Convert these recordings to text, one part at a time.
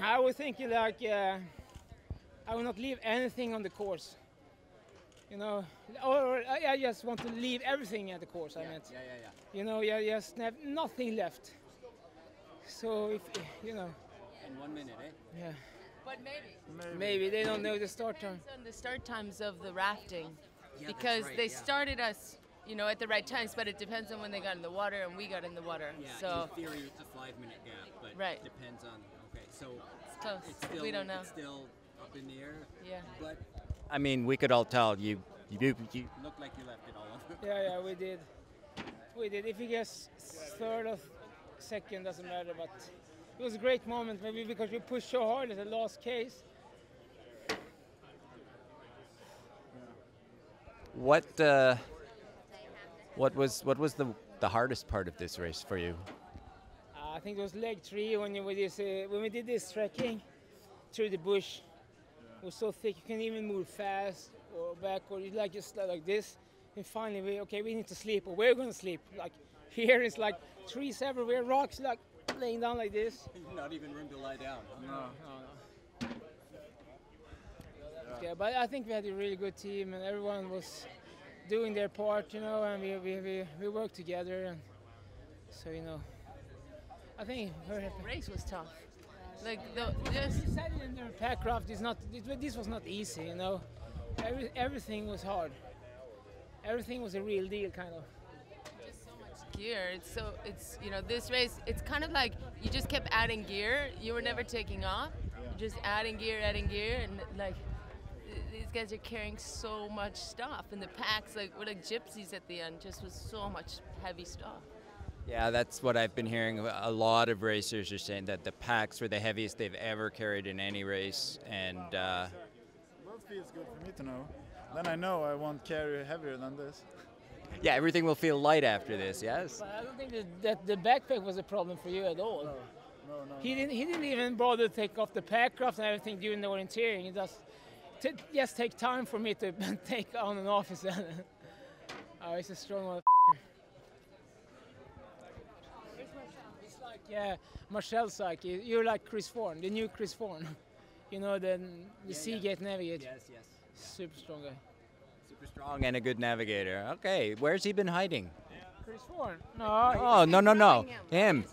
I was thinking like I will not leave anything on the course. You know, or I just want to leave everything at the course. I meant. You know, yeah, just have nothing left. So if you know. In 1 minute, eh? Yeah. But Maybe they don't know the start time. depends on the start times of the rafting, Yeah, that's because right, they yeah. started us, you know, at the right times. But it depends on when they got in the water and we got in the water. Yeah, So in theory, it's a 5-minute gap, but Right. depends on. Okay, so it's close. it's still We don't know. It's still up in the air. Yeah. But I mean, we could all tell you look like you left it all up. Yeah, we did. We did. If he gets third or second, doesn't matter. But it was a great moment, maybe because we pushed so hard at the last case. What was the hardest part of this race for you? I think it was leg 3 when we did this trekking through the bush. It was so thick you couldn't even move fast or back, or you like just like this. And finally, we need to sleep, or we're going to sleep. Like here, it's like trees everywhere, rocks, like laying down like this. Not even room to lie down. No. Yeah, but I think we had a really good team, and everyone was doing their part, you know, and we worked together, and so you know, I think we're happy. Race was tough. Like We said it in the pack raft. This was not easy, you know. Everything was hard. Everything was a real deal, kind of. just so much gear. It's you know, this race. It's kind of like you just kept adding gear. You were never taking off. You're just adding gear, and like these guys are carrying so much stuff, and the packs we're like gypsies at the end. Just with so much heavy stuff. Yeah, that's what I've been hearing. A lot of racers are saying that the packs were the heaviest they've ever carried in any race, and That feels good for me to know. Then I know I won't carry heavier than this. yeah, everything will feel light after this. Yes. But I don't think that the backpack was a problem for you at all. No. He didn't even bother to take off the pack raft and everything during the orienteering. It just take time for me to take on and off. Oh, he's a strong one. It's like, yeah, Marcel's like, you're like Chris Vaughan, the new Chris Vaughan. You know, the Seagate Navigator. Yes. Super strong guy. Super strong and a good navigator. Okay, where's he been hiding? Chris Vaughan? No. Oh, no. Him.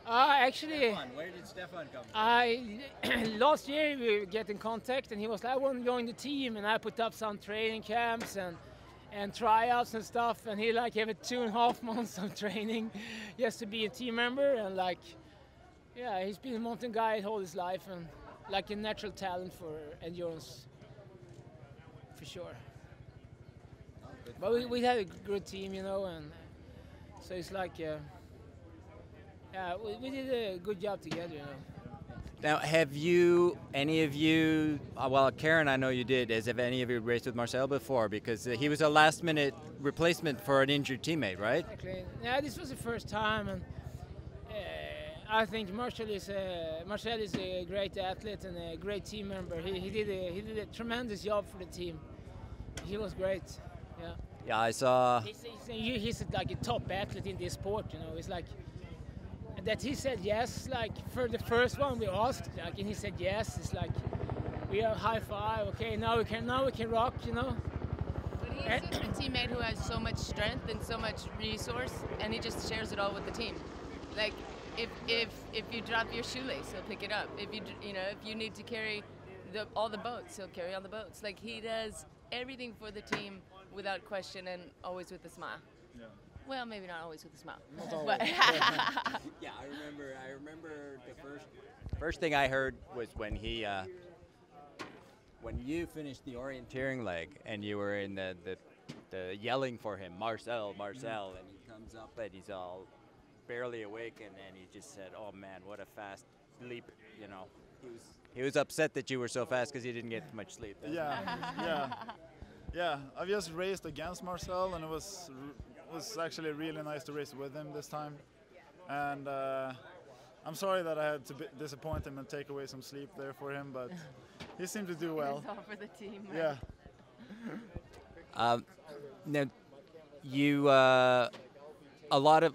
Actually, Where did Stefan come from? last year we get in contact, and he was like, I want to join the team, and I put up some training camps and tryouts and stuff, and he like had 2.5 months of training just to be a team member, and like, yeah, he's been a mountain guide all his life, and like a natural talent for endurance, for sure. But we had a good team, you know, and so it's like, yeah, we did a good job together, you know. Now, have you, any of you, well, Karen, I know you did, have any of you raced with Marcel before? Because he was a last-minute replacement for an injured teammate, right? Exactly. Yeah, this was the first time, and I think Marcel is a great athlete and a great team member. He did a tremendous job for the team. He was great. Yeah. Yeah, I saw. He's like a top athlete in this sport. You know, it's like that he said yes. Like for the first one, we asked, like, and he said yes. It's like we have high five. Okay, now we can rock. You know. But he's just a teammate who has so much strength and so much resource, and he just shares it all with the team. Like if you drop your shoelace, he'll pick it up. If you need to carry all the boats, he'll carry all the boats. Like he does everything for the team without question and always with a smile. Yeah. Well, maybe not always with a smile. Not always. But Yeah, I remember the First thing I heard was when he, when you finished the orienteering leg and you were in the yelling for him, Marcel, and he comes up and he's all barely awake, and then he just said, "Oh man, what a fast leap!" You know, he was upset that you were so fast because he didn't get much sleep. Yeah. I've just raced against Marcel, and it was actually really nice to race with him this time. And I'm sorry that I had to disappoint him and take away some sleep there for him, but he seemed to do well. it's all for the team. Right? Yeah. Now, you a lot of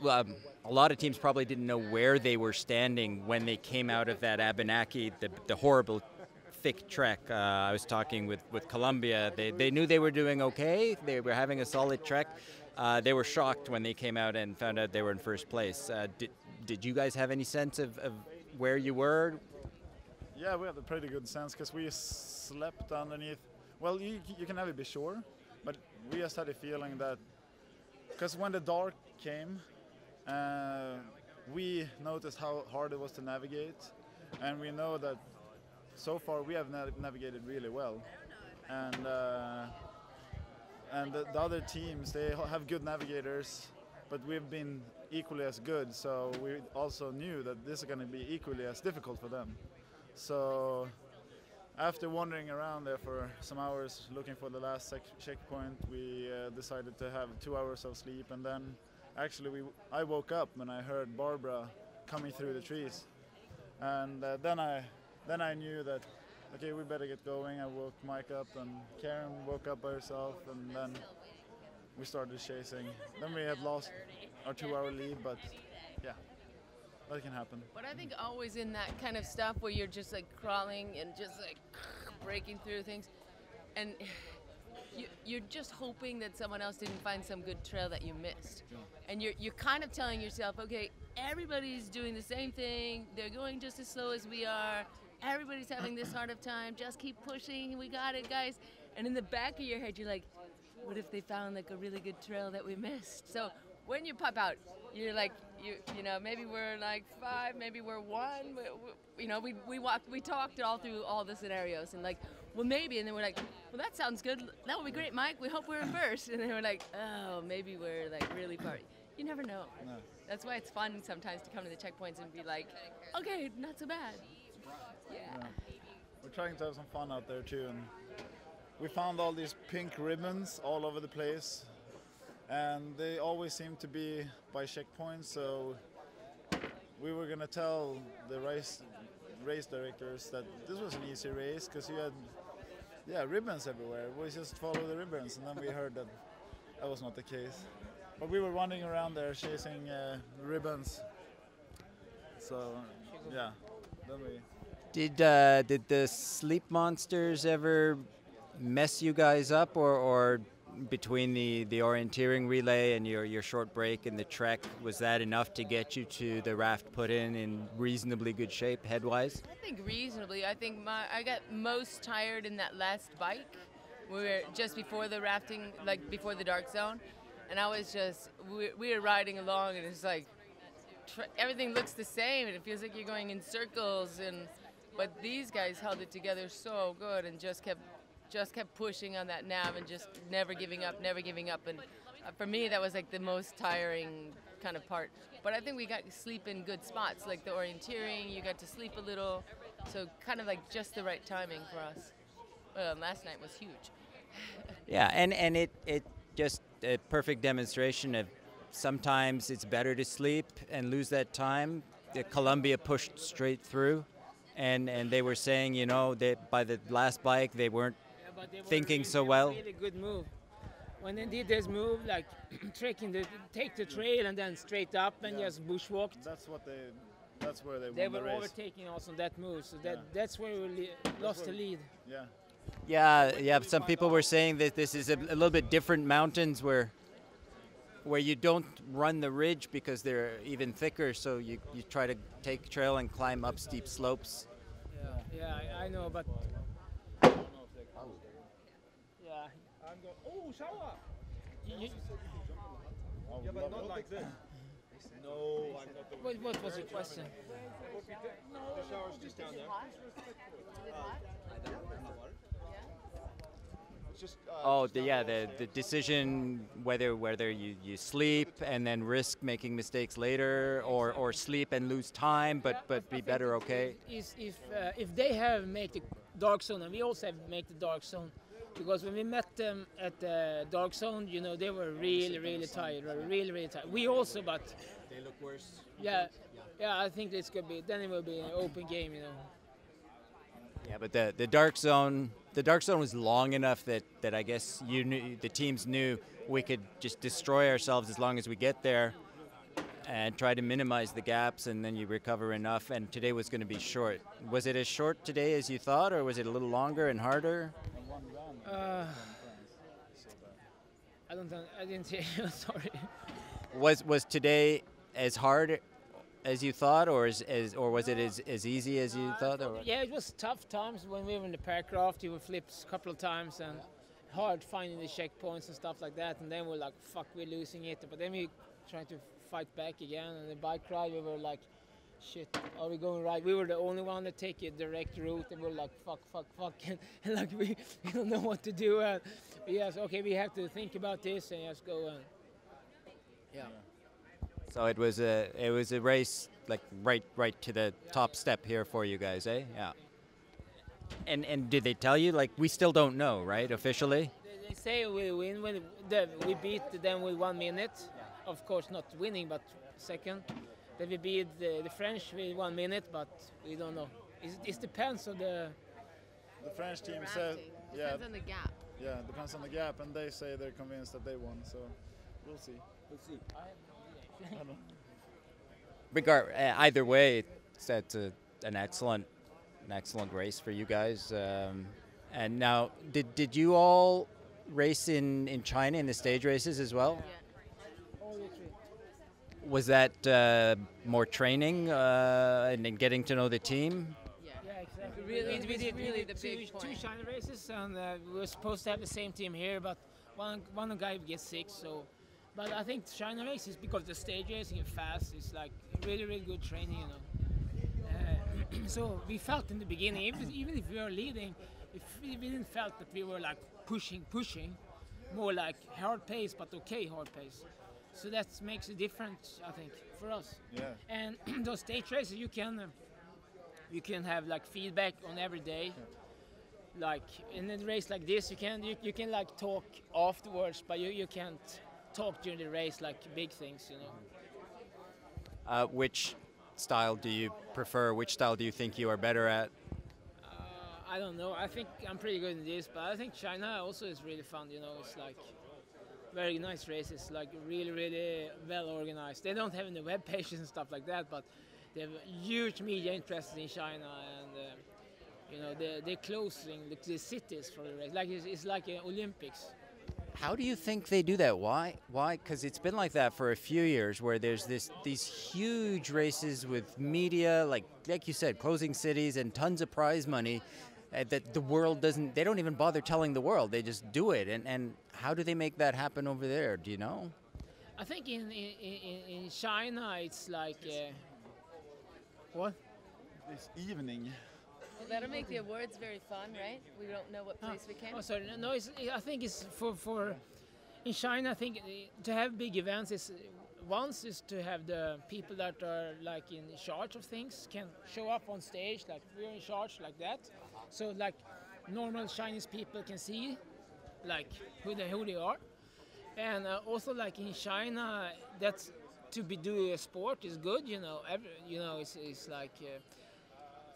a lot of teams probably didn't know where they were standing when they came out of that Abenaki, the horrible thick trek. I was talking with Columbia. They knew they were doing okay. They were having a solid trek. They were shocked when they came out and found out they were in first place. Did you guys have any sense of where you were? Yeah, we had a pretty good sense because we slept underneath. Well, you can never be sure, but we just had a feeling that because when the dark came, we noticed how hard it was to navigate, and we know that so far we have navigated really well, and the other teams, they have good navigators, but we've been equally as good, so we also knew that this is going to be equally as difficult for them. So after wandering around there for some hours looking for the last checkpoint, we decided to have 2 hours of sleep, and then actually I woke up when I heard Barbara coming through the trees, and then I knew that okay, we better get going. I woke Mike up, and Karen woke up by herself, and then we started chasing. Then we had lost our 2-hour lead, but yeah, that can happen. But I think always in that kind of stuff where you're just like crawling and just like breaking through things, and you're just hoping that someone else didn't find some good trail that you missed. And you're kind of telling yourself, okay, everybody's doing the same thing. They're going just as slow as we are. Everybody's having this hard of time. Just keep pushing. We got it, guys. And in the back of your head, you're like, what if they found like a really good trail that we missed? So when you pop out, you're like, you know, maybe we're like 5, maybe we're 1. You know, we talked all through all the scenarios and like, well, maybe. And then we're like, well, that sounds good. That would be great, Mike. We hope we're in first. And then we're like, oh, maybe we're like really far. You never know. No. That's why it's fun sometimes to come to the checkpoints and be like, okay, not so bad. Yeah. We're trying to have some fun out there too, and we found all these pink ribbons all over the place, and they always seem to be by checkpoints, so we were going to tell the race directors that this was an easy race because you had ribbons everywhere. We just follow the ribbons, and then we heard that that was not the case. But we were running around there chasing ribbons, so yeah, then we... Did the sleep monsters ever mess you guys up, or between the orienteering relay and your short break and the trek, was that enough to get you to the raft put in reasonably good shape headwise? I think reasonably. I think I got most tired in that last bike. We were just before the rafting, like before the dark zone, and I was just we were riding along, and it's like everything looks the same, and it feels like you're going in circles and. But these guys held it together so good and just kept pushing on that nav and just never giving up. And for me, that was like the most tiring kind of part. But I think we got to sleep in good spots, like the orienteering. You got to sleep a little, so kind of like just the right timing for us. Last night was huge. Yeah, and it just a perfect demonstration of sometimes it's better to sleep and lose that time. Columbia pushed straight through. And they were saying, you know, that by the last bike they weren't thinking so well. Really good move. When they did this move, like take the trail and then straight up and just bushwalked. That's where they won They the were race. overtaking us on that move, so that's where we lost the lead. Yeah. Yeah. Some people were saying that this is a little bit different mountains where you don't run the ridge because they're even thicker, so you try to take trail and climb up steep slopes. Yeah, I know, but yeah. Oh, shower! Yeah, but not like this. No, I'm not. What was your question? The shower's just down there. Just, the decision whether you sleep and then risk making mistakes later, or sleep and lose time but be better okay. Is if they have made the dark zone and we also have made the dark zone, because when we met them at the dark zone, you know, they were really tired, really tired. We also, but They look worse. yeah, I think this could be. Then it will be an open game, you know. Yeah, but the dark zone was long enough that I guess the teams knew we could just destroy ourselves as long as we get there. and try to minimize the gaps, and then you recover enough. And today was going to be short. Was it as short today as you thought, or was it a little longer and harder? I didn't hear you. Sorry. Was today as hard as you thought, or or was it as easy as you thought? Or? Yeah, it was tough times when we were in the Paracraft. You were flipped a couple of times and hard finding the checkpoints and stuff like that. And then we're like, fuck, we're losing it. But then we tried to fight back again. And the bike ride, we were like, shit, are we going right? We were the only one that take a direct route, and we were like, fuck, and like we don't know what to do. Yes, okay, we have to think about this and just go. Yeah. So it was a race like right to the top step here for you guys, eh? Yeah. And did they tell you, like, we still don't know, right, officially? They say we win when we beat them with 1 minute. Of course, not winning, but second. Then we beat the French with 1 minute, but we don't know. It depends on the French team said, yeah, Depends on the gap. yeah, depends on the gap, and they say they're convinced that they won. So we'll see. I don't know. Either way, that's an excellent race for you guys. And now, did you all race in China in the stage races as well? Yeah. Was that more training and then getting to know the team? Yeah, exactly. We did really the big two point. China races, and we were supposed to have the same team here, but one guy gets sick. So, but I think China races, because the stage racing is fast, it's like really good training, you know. So we felt in the beginning, even if we were leading, we didn't felt that we were like pushing, more like hard pace, but okay hard pace. So that makes a difference, I think, for us. Yeah. And those stage races, you can have like feedback on every day. Like in a race like this, you can like talk afterwards, but you can't talk during the race like big things, you know. Which style do you prefer? Which style do you think you are better at? I don't know. I think I'm pretty good in this, but I think China also is really fun. You know, it's like very nice races, like really well organized. They don't have any web pages and stuff like that, but they have huge media interest in China, and you know they're closing the cities for the race. Like it's like Olympics. How do you think they do that? Why? Because it's been like that for a few years, where there's these huge races with media, like you said, closing cities and tons of prize money. That the world doesn't. They don't even bother telling the world. They just do it. And how do they make that happen over there? Do you know? I think in China it's like what? This evening. Well, that'll make the awards very fun, right? We don't know what place we came. Oh, sorry. No, I think it's for in China. I think to have big events is once is to have the people that are like in charge of things can show up on stage, like we're in charge, like that. So like normal Chinese people can see like who they are, and also like in China, that's to be doing a sport is good. You know, it's like.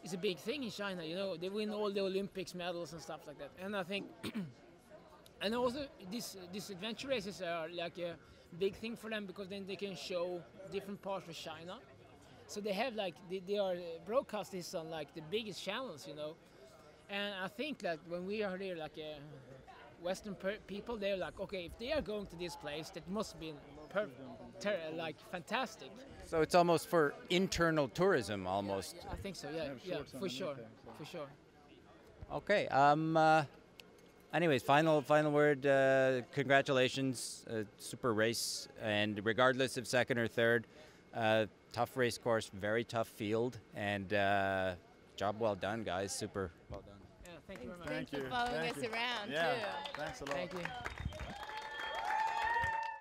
It's a big thing in China, you know. They win all the Olympics medals and stuff like that. And I think, and also these adventure races are like a big thing for them because then they can show different parts of China. So they have like they are broadcast this on like the biggest channels, you know. And I think that when we are there, like Western people, they're like, okay, if they are going to this place, that must be like fantastic. So it's almost for internal tourism, almost. I think so. Yeah, for sure. Okay. Anyways, final word. Congratulations, super race, and regardless of second or third, tough race course, very tough field, and job well done, guys. Super well done. Yeah, thank you very much. Thanks for following us around, Yeah, too. thanks a lot. Thank you.